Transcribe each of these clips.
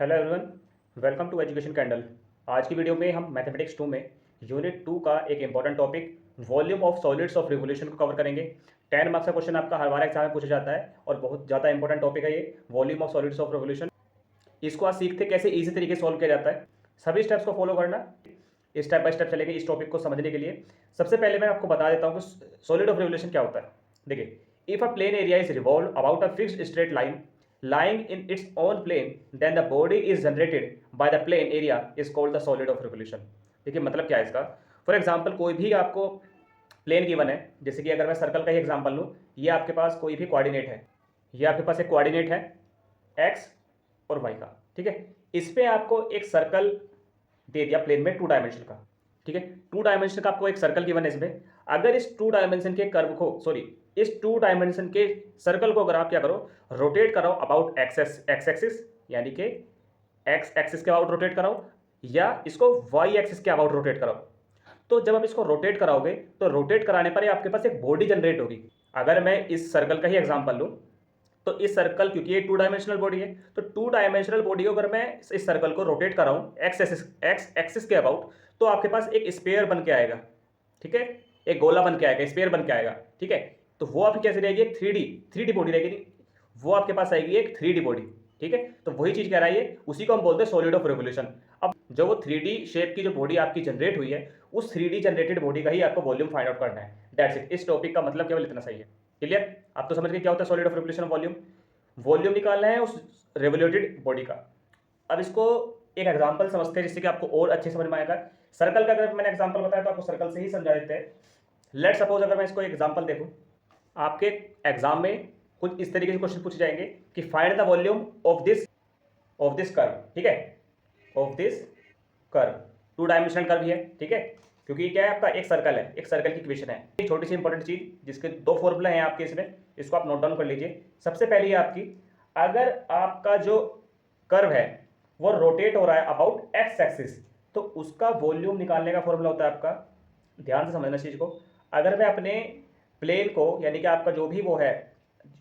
Hello everyone, welcome to education candle. आज की video में हम मैथमेटिक्स 2 में यूनिट 2 का एक important topic volume of solids of revolution को कवर करेंगे। 10 मार्क्स का क्वेश्चन आपका हर बार एग्जाम में पूछा जाता है और बहुत ज़्यादा इंपॉर्टेंट टॉपिक है ये volume of solids of revolution. इसको आज सीखते कैसे ईजी तरीके से सॉल्व किया जाता है। सभी स्टेप्स को फॉलो करना, स्टेप बाय स्टेप चलेंगे इस टॉपिक को समझने के लिए। सबसे पहले मैं आपको बता देता हूँ कि सॉलिड ऑफ रिवोल्यूशन क्या होता है। देखिए, if a plain area is revolve about a fixed straight line lying in its own plane, then the body is generated by the plane area is called the solid of revolution। देखिए मतलब क्या है इसका। For example कोई भी आपको plane given है, जैसे कि अगर मैं सर्कल का ही एग्जांपल लूँ, ये आपके पास कोई भी कोऑर्डिनेट है, ये आपके पास एक कोऑर्डिनेट है एक्स और वाई का, ठीक है। इस पे आपको एक सर्कल दे दिया प्लेन में 2 डायमेंशन का, ठीक है। 2 डायमेंशन का आपको एक सर्कल गिवन है इसमें। अगर इस 2 डायमेंशन के कर्व को इस 2 डायमेंशन के सर्कल को अगर आप क्या करो, रोटेट कराओ अबाउट एक्स एक्सिस, यानी कि एक्स एक्सिस के अबाउट रोटेट कराओ, या इसको वाई एक्सिस के अबाउट रोटेट कराओ, तो जब आप इसको रोटेट कराओगे तो रोटेट कराने पर आपके पास एक बॉडी जनरेट होगी। अगर मैं इस सर्कल का ही एग्जांपल लूं, तो इस सर्कल, क्योंकि ये 2 डायमेंशनल बॉडी है, तो 2 डायमेंशनल बॉडी को अगर मैं इस सर्कल को रोटेट कराऊं एक्स एक्सिस के अबाउट, तो आपके पास एक स्फीयर बन के आएगा, ठीक है। एक गोला बन के आएगा, स्फीयर बन के आएगा, ठीक है। तो वो आपकी कैसे रहेगी, एक थ्री डी बॉडी रहेगी। वो आपके पास आएगी एक 3D बॉडी, ठीक है। तो वही चीज कह रहा है ये, उसी को हम बोलते हैं सॉलिड ऑफ रिवोल्यूशन। अब जो वो 3D शेप की जो बॉडी आपकी जनरेट हुई है, उस 3D जनरेटेड बॉडी का ही आपको वॉल्यूम फाइंड आउट करना है। That's it. इस टॉपिक का मतलब केवल इतना सही है। क्लियर? आप तो समझ गए क्या होता है solid of revolution. Volume volume निकालना है उस रेवोल्यूटेड बॉडी का। अब इसको एक एग्जांपल समझते हैं जिससे कि आपको और अच्छे समझ में आएगा। सर्कल का अगर मैंने एग्जांपल बताया तो आपको सर्कल से ही समझा देते हैं। लेट सपोज अगर मैं इसको एग्जांपल देखूं, आपके एग्जाम में कुछ इस तरीके से क्वेश्चन पूछे जाएंगे कि find the volume of this curve, ठीक है, of this curve. 2 dimensional curve ही है, ठीक है, क्योंकि क्या है आपका एक सर्कल है, एक सर्कल की इक्वेशन है। एक छोटी सी इंपॉर्टेंट चीज जिसके 2 फॉर्मूला हैं आपके इसमें, इसको आप नोट डाउन कर लीजिए। सबसे पहले आपकी, अगर आपका जो कर्व है वो रोटेट हो रहा है अबाउट एक्स एक्सिस, तो उसका वॉल्यूम निकालने का फॉर्मूला होता है आपका, ध्यान से समझना चीज को। अगर मैं अपने प्लेन को, यानी कि आपका जो भी वो है,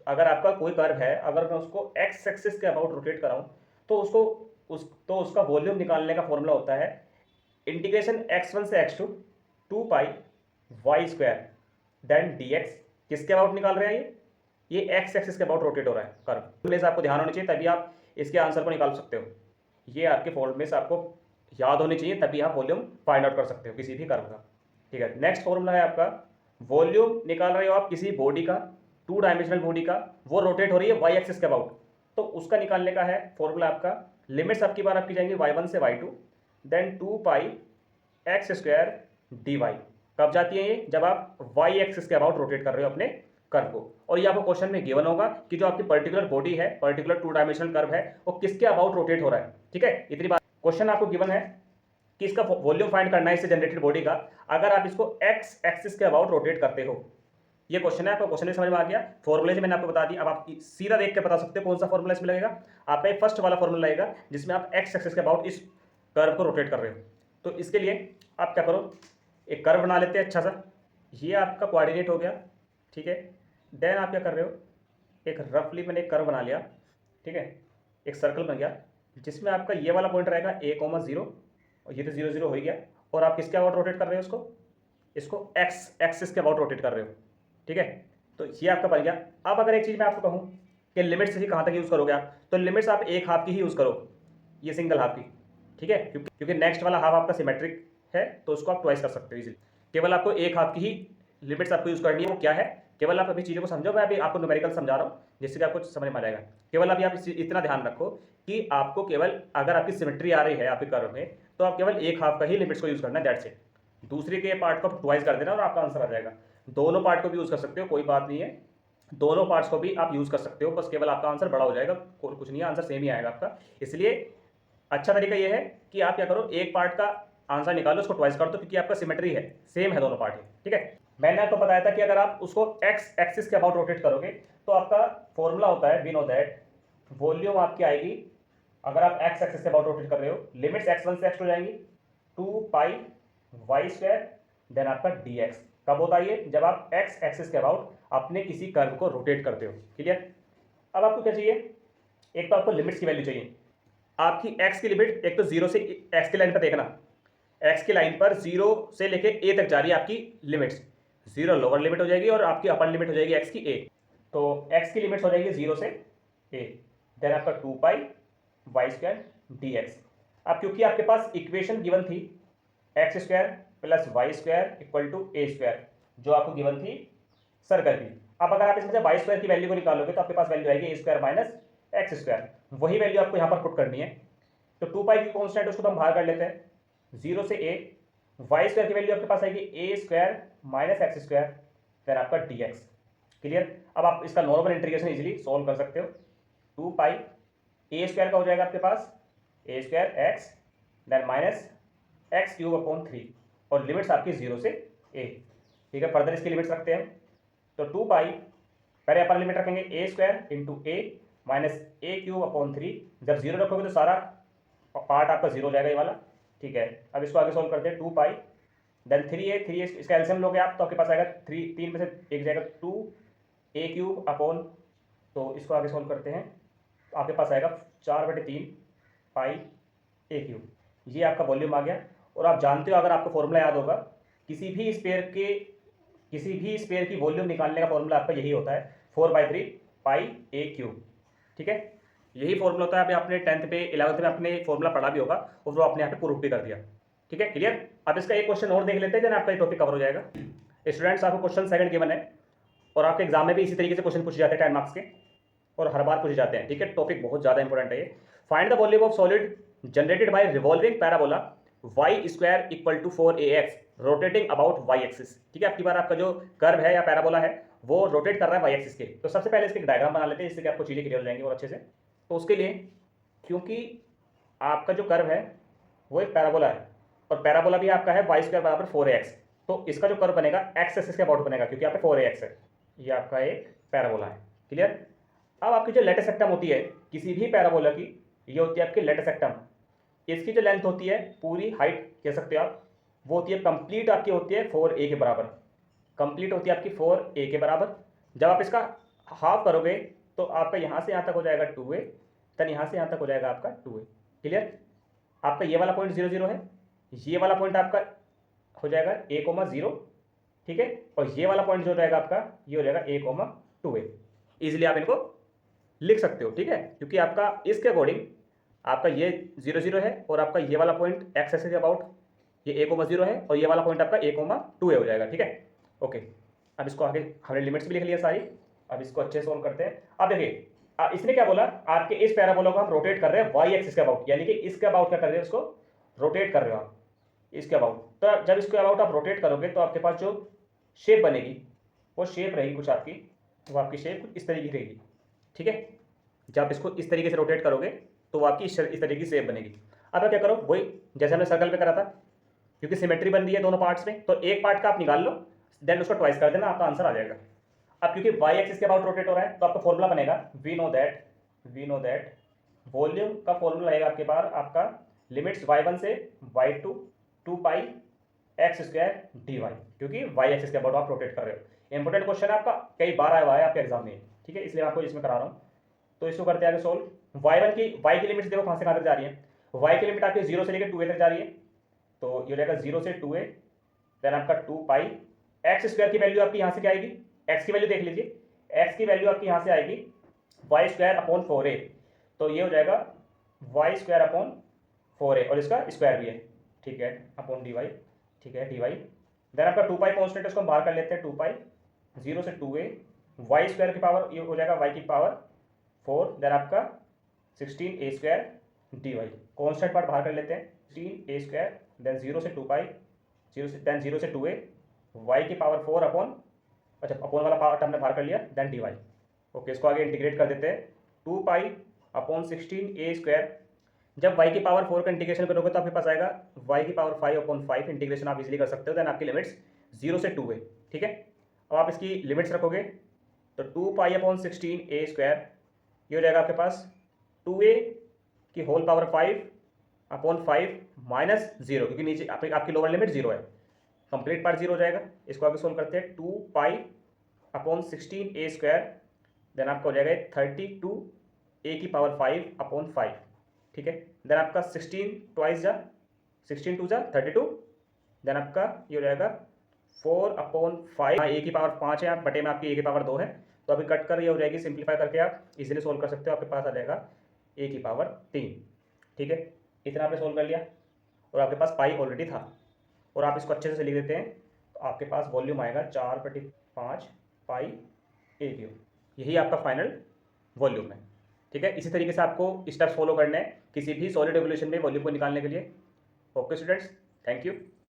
अगर आपका कोई कर्व है, अगर मैं उसको एक्स एक्सिस के अबाउट रोटेट कराऊं, तो उसका वॉल्यूम निकालने का फॉर्मूला होता है इंटीग्रेशन x1 से x2 2 pi y square then dx। किसके अबाउट निकाल रहे हैं ये एक्स एक्सिस के अबाउट रोटेट हो रहा है कर्व। से आपको ध्यान होनी चाहिए, तभी आप इसके आंसर को निकाल सकते हो। ये आपके फॉर्मूले से आपको याद होनी चाहिए, तभी आप वॉल्यूम फाइंड आउट कर सकते हो किसी भी कर्व का, ठीक है। नेक्स्ट फॉर्मूला है आपका, वॉल्यूम निकाल रहे हो आप किसी बॉडी का, 2 डायमेंशनल बॉडी का, वो रोटेट हो रही है वाई एक्सिस के अबाउट, तो उसका निकालने का है फॉर्मूला आपका, लिमिट्स आपकी बार आपकी जाएंगी y1 से y2 देन 2 पाई एक्स स्क्वायर डी वाई। कब जाती है ये, जब आप y एक्सिस के अबाउट रोटेट कर रहे हो अपने कर्व को। और ये आपको क्वेश्चन में गिवन होगा कि जो आपकी पर्टिकुलर बॉडी है, पर्टिकुलर 2 डायमेंशनल कर्व है, वो किसके अबाउट रोटेट हो रहा है, ठीक है। इतनी बात, क्वेश्चन आपको गिवन है कि इसका वॉल्यूम फाइंड करना है इससे जनरेटेड बॉडी का, अगर आप इसको एक्स एक्सिस के अबाउट रोटेट करते हो। ये क्वेश्चन है, आपको क्वेश्चन में समझ में आ गया। फॉर्मूले से मैंने आपको बता दिया, अब आप सीधा देख के बता सकते हो कौन सा फॉर्मूला इसमें लगेगा। आपका एक फर्स्ट वाला फॉर्मूला लगेगा जिसमें आप एक्स एक्सिस के अबाउट इस कर्व को रोटेट कर रहे हो। तो इसके लिए आप क्या करो, एक कर्व बना लेते हैं अच्छा सा। ये आपका कोऑर्डिनेट हो गया, ठीक है। देन आप क्या कर रहे हो, एक रफली मैंने एक कर्व बना लिया, ठीक है, एक सर्कल बन गया जिसमें आपका ये वाला पॉइंट रहेगा a,0 और ये तो 0 0 हो ही गया। और आप किसके अबाउट रोटेट कर रहे हो इसको एक्स एक्सिस के अबाउट रोटेट कर रहे हो, ठीक है। तो ये आपका बन गया। अब अगर एक चीज़ मैं आपको कहूँ कि लिमिट्स ही कहाँ तक यूज़ करोगे आप, तो लिमिट्स आप एक हाफ की ही यूज़ करो, ये सिंगल हाफ की, ठीक है, क्योंकि नेक्स्ट वाला हाफ आपका सिमेट्रिक है, तो उसको आप ट्वाइस कर सकते हो इजीली। केवल आपको एक हाफ की ही लिमिट्स आपको यूज़ करनी है। वो क्या है, केवल आप अभी चीज़ों को समझो, मैं अभी आपको न्यूमेरिकल समझा रहा हूँ जिससे कि आपको समझ में आ जाएगा। केवल अभी आप इतना ध्यान रखो कि आपको केवल, अगर आपकी सिमेट्री आ रही है आपके कर्व में, तो आप केवल एक हाफ का ही लिमिट्स को यूज़ करना है, दैट्स इट। दूसरे के पार्ट को ट्वाइस कर देना और आपका आंसर आ जाएगा। दोनों पार्ट को भी यूज़ कर सकते हो, कोई बात नहीं है, दोनों पार्ट्स को भी आप यूज़ कर सकते हो, बस केवल आपका आंसर बड़ा हो जाएगा, कुछ नहीं है, आंसर सेम ही आएगा आपका। इसलिए अच्छा तरीका ये है कि आप क्या करो, एक पार्ट का आंसर निकालो, उसको ट्वाइस कर दो, क्योंकि आपका सिमेट्री है, सेम है दोनों पार्ट ही, ठीक है। मैंने आपको बताया था कि अगर आप उसको एक्स एक्सिस के अबाउट रोटेट करोगे तो आपका फॉर्मूला होता है, वी नो दैट, वॉल्यूम आपकी आएगी, अगर आप एक्स एक्सिस के अबाउट रोटेट कर रहे हो, लिमिट्स x1 से x2 जाएंगी 2 पाई वाई स्क्वायर देन आपका dx। कब होता है ये, जब आप एक्स एक्सिस के अबाउट अपने किसी कर्व को रोटेट करते हो, क्लियर। अब आपको क्या चाहिए, एक तो आपको लिमिट्स की वैल्यू चाहिए। आपकी एक्स की लिमिट एक तो जीरो से एक्स की लाइन पर देखना, एक्स की लाइन पर जीरो से लेके ए तक जा रही है आपकी लिमिट्स। जीरो लोअर लिमिट हो जाएगी और आपकी अपर लिमिट हो जाएगी एक्स की ए। तो एक्स की लिमिट्स हो जाएगी जीरो से ए, देन आपका 2 pi y square d x. अब क्योंकि आपके पास इक्वेशन गिवन थी x square plus y square equal to a square, जो आपको गिवन थी सर्कल की। अब अगर आप इसमें से वाई स्क्वायर की वैल्यू को निकालोगे तो आपके पास वैल्यू आएगी ए स्क्वायर माइनस एक्स स्क्वायर। वही वैल्यू आपको यहाँ पर पुट करनी है। तो 2 पाई की कॉन्स्टेंट उसको तो हम बाहर कर लेते हैं, जीरो से ए, वाई स्क्वायर की वैल्यू आपके पास आएगी ए स्क्वायर माइनस एक्स स्क्वायर, फिर आपका डी एक्स। क्लियर। अब आप इसका नॉर्मल इंटीग्रेशन इजीली सॉल्व कर सकते हो। 2 पाई ए स्क्वायर का हो जाएगा आपके पास a square x then minus x cube upon 3 और लिमिट्स आपकी जीरो से ए। ठीक है, फर्दर इसकी लिमिट्स रखते हैं। तो 2 पाई पहले अपर लिमिट रखेंगे ए स्क्वायर इंटू ए माइनस ए क्यूब अपॉन 3। जब जीरो रखोगे तो सारा पार्ट आपका जीरो हो जाएगा ये वाला। ठीक है, अब इसको आगे सॉल्व करते हैं। 2 पाई देन 3a इसका एलसीएम लोगे आप तो आपके पास आएगा 3 में से एक जाएगा 2a क्यूब अपॉन, तो इसको आगे सॉल्व करते हैं तो आपके पास आएगा 4/3 पाई ए क्यूब। ये आपका वॉल्यूम आ गया। और आप जानते हो, अगर आपको फॉर्मूला याद होगा, किसी भी स्पेयर की वॉल्यूम निकालने का फॉर्मूला आपका यही होता है 4/3 पाई ए क्यूब। ठीक है, यही फॉर्मूला होता है। अभी आपने 10th पे 11th में आपने फॉर्मूला पढ़ा भी होगा और वो आपने यहाँ पे प्रूफ भी कर दिया। ठीक है, क्लियर। अब इसका एक क्वेश्चन और देख लेते हैं, जब आपका ये टॉपिक कवर हो जाएगा। स्टूडेंट्स, आपको क्वेश्चन सेकंड गिवन है और आपके एग्जाम में भी इसी तरीके से क्वेश्चन पूछे जाते हैं 10 मार्क्स के, और हर बार पूछे जाते हैं। ठीक है, टॉपिक बहुत ज़्यादा इंपॉर्टेंट है ये। Find the volume of solid generated by revolving parabola y square equal to 4ax rotating about y axis. ठीक है, आपकी बार आपका जो कर्व है या पैराबोला है वो रोटेट कर रहा है वाई एक्सिस के। तो सबसे पहले इसके डायग्राम बना लेते हैं, जिससे कि आपको चीज़ें क्लियर हो जाएंगी और अच्छे से। तो उसके लिए, क्योंकि आपका जो कर्व है वो एक पैराबोला है और पैराबोला भी आपका है वाई स्क्वायर बराबर 4ax, तो इसका जो कर्व बनेगा एक्स एक्सिस के अबाउट बनेगा, क्योंकि यहाँ पे 4ax है। ये आपका एक पैराबोला है। क्लियर। अब आपकी जो लेटस सेक्टम होती है किसी भी पैराबोला की, ये होती है आपकी लेटस सेक्टम। इसकी जो लेंथ होती है, पूरी हाइट कह सकते हो आप, वो होती है कंप्लीट आपकी होती है 4a के बराबर। कंप्लीट होती है आपकी 4a के बराबर। जब आप इसका हाफ करोगे तो आपका यहाँ से यहाँ तक हो जाएगा 2a, देन यहाँ से यहाँ तक हो जाएगा आपका 2a। क्लियर। आपका ये वाला पॉइंट 0 0 है, ये वाला पॉइंट आपका हो जाएगा a,0। ठीक है, और ये वाला पॉइंट जो रहेगा आपका ये हो जाएगा a,2a। इजीली आप इनको लिख सकते हो। ठीक है, क्योंकि आपका इसके अकॉर्डिंग आपका ये 0 0 है और आपका ये वाला पॉइंट एक्स एक्सिस के अबाउट ये a,0 है और ये वाला पॉइंट आपका a,2a हो जाएगा। ठीक है, ओके। अब इसको आगे हमने लिमिट्स भी लिख लिया सारी। अब इसको अच्छे से सोल्व करते हैं। अब देखिए, इसने क्या बोला, आपके इस पैराबोला को हम रोटेट कर रहे हैं वाई एक्सिस के अबाउट, यानी कि इसके अबाउट क्या कर रहे हैं, इसको रोटेट कर रहे हो आप इसके अबाउट। तो जब इसके अबाउट आप रोटेट करोगे तो आपके पास जो शेप बनेगी वो शेप रहेगी कुछ आपकी, वो आपकी शेप कुछ इस तरीके की रहेगी। ठीक है, जब आप इसको इस तरीके से रोटेट करोगे तो वो आपकी इस तरीके की शेप बनेगी। अब आप क्या करो, वही जैसे हमने सर्कल पे करा था, क्योंकि सिमेट्री बन रही है दोनों पार्ट्स में, तो एक पार्ट का आप निकाल लो, देन उसको ट्वाइस कर देना, आपका आंसर आ जाएगा। अब क्योंकि वाई एक्सिस के अबाउट रोटेट हो रहा है तो आपका फॉर्मूला बनेगा वी नो दैट वॉल्यूम का फॉर्मूला रहेगा आपके पास आपका लिमिट्स y1 से y2 2 पाई एक्स स्क्वायर डी वाई, क्योंकि वाई एक्सिस के अबाउट आप रोटेट कर रहे हो। इंपॉर्टेंट क्वेश्चन है आपका, कई बार आया हुआ है आपके एग्जाम में। ठीक है, इसलिए आपको इसमें करा रहा हूँ। तो इसको करते हैं आगे सोल्व। वाई की लिमिट्स देखो कहाँ से कहाँ तक जा रही है। वाई की लिमिट आपकी 0 से लेकर 2a तक जा रही है, तो ये रहेगा 0 से 2a, देन आपका 2 पाई एक्स स्क्वायर की वैल्यू आपकी यहाँ से क्या आएगी, एक्स की वैल्यू देख लीजिए, एक्स की वैल्यू आपकी यहाँ से आएगी वाई स्क्वायर अपॉन 4a, तो ये हो जाएगा वाई स्क्वायर अपॉन 4a और इसका स्क्वायर भी है। ठीक है, अपॉन डी वाई। ठीक है, डी वाई। देन आपका 2 पाई कॉन्स्टेंट उसको हम बाहर कर लेते हैं, 2 पाई 0 से 2a वाई स्क्वायर की पावर ये हो जाएगा वाई की पावर 4, देन आपका 16a square d y. Constant part बाहर कर लेते हैं, 16a स्क्वायर देन 0 से 2 पाई 0 से 2a वाई की पावर 4 अपॉन, अच्छा अपॉन वाला पार्ट हमने बाहर कर लिया, देन डी वाई। ओके, इसको आगे इंटीग्रेट कर देते हैं, 2 पाई अपॉन 16a स्क्वायर। जब y की पावर 4 का इंटीग्रेशन करोगे तो आपके पास आएगा y की पावर 5 अपॉन 5, इंटीग्रेशन आप इजीली कर सकते हो। देन आपकी लिमिट्स 0 से 2a। ठीक है, अब आप इसकी लिमिट्स रखोगे तो 2 पाई अपॉन 16a स्क्वायर ये हो जाएगा आपके पास 2a की होल पावर 5 अपॉन 5 माइनस 0, क्योंकि नीचे आपकी लोअर लिमिट 0 है, कंप्लीट पार्ट 0 हो जाएगा। इसको आगे सोल्व करते हैं, 2 pi upon 16a square, then आपका हो जाएगा 32a की पावर 5 अपॉन 5। ठीक है। देन आपका 16 ट्वाइस जा 16 टू जा 32, देन आपका ये हो जाएगा 4/5, ए की पावर 5 है, आप बटे में आपकी ए की पावर 2 है, तो अभी कट कर ये हो जाएगी, सिंप्लीफाई करके आप इजीली सोल्व कर सकते हो, आपके पास आ जाएगा ए की पावर 3, ठीक है। इतना आपने सोल्व कर लिया और आपके पास पाई ऑलरेडी था, और आप इसको अच्छे से लिख देते हैं, तो आपके पास वॉल्यूम आएगा 4/5 पाई ए क्यूब, यही आपका फाइनल वॉल्यूम है, ठीक है। इसी तरीके से आपको स्टेप्स फॉलो करने हैं किसी भी सॉलिड रिवोल्यूशन में वॉल्यूम को निकालने के लिए। Okay students, thank you.